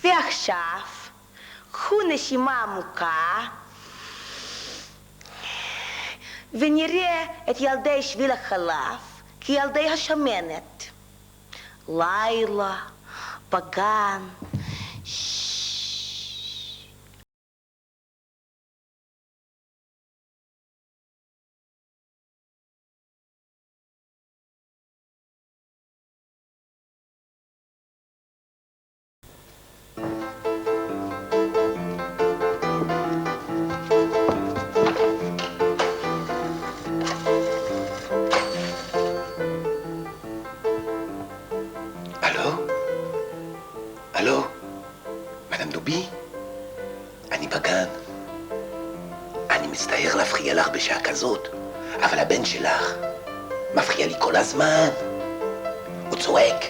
ועכשיו, קחו נשימה עמוקה, ונראה את ילדי שביל החלב כילדי השמנת. לילה, בגן, הלו, מדאם דובי? אני בגן. אני מצטער להפריע לך בשעה כזאת, אבל הבן שלך מפריע לי כל הזמן. הוא צועק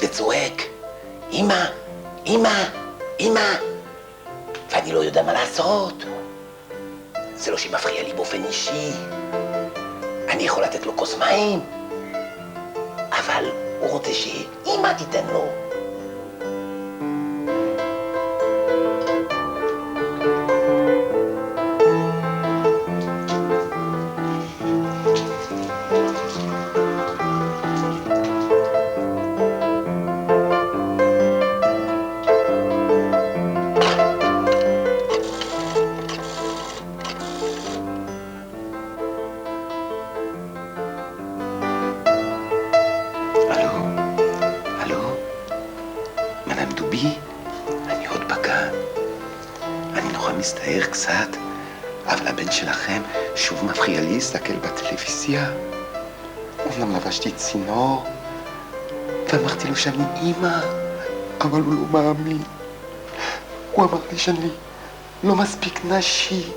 וצועק, אמא, אמא, אמא, ואני לא יודע מה לעשות. זה לא שמפריע לי באופן אישי. אני יכול לתת לו כוס מים, אבל הוא רוצה שאמא תיתן לו. אני עוד בגן. אני נורא מסתער קצת, אבל הבן שלכם שוב מפריע לי להסתכל בטלוויזיה. אומנם לבשתי צינור, ואמרתי לו שאני אימא, אבל הוא לא מאמין. הוא אמר לי שאני לא מספיק נשי.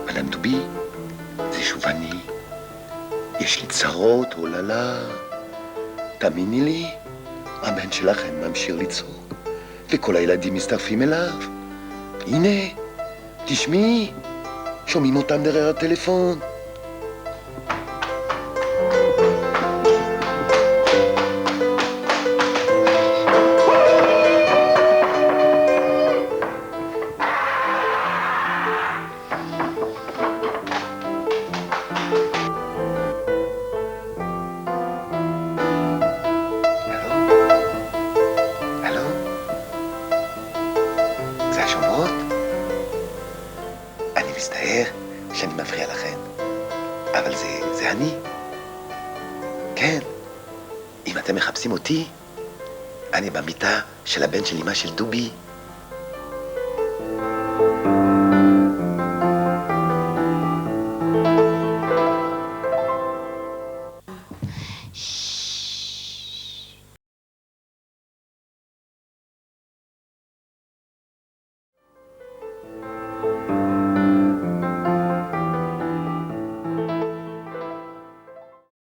מדאם דובי, זה שוב אני. יש לי צרות, אוללה. תאמיני לי, הבן שלכם ממשיך לצעוק, וכל הילדים מצטרפים אליו. הנה, תשמעי, שומעים אותם דרך הטלפון. אני מצטער שאני מפריע לכם, אבל זה אני. כן, אם אתם מחפשים אותי, אני במיטה של הבן של אמא של דובי.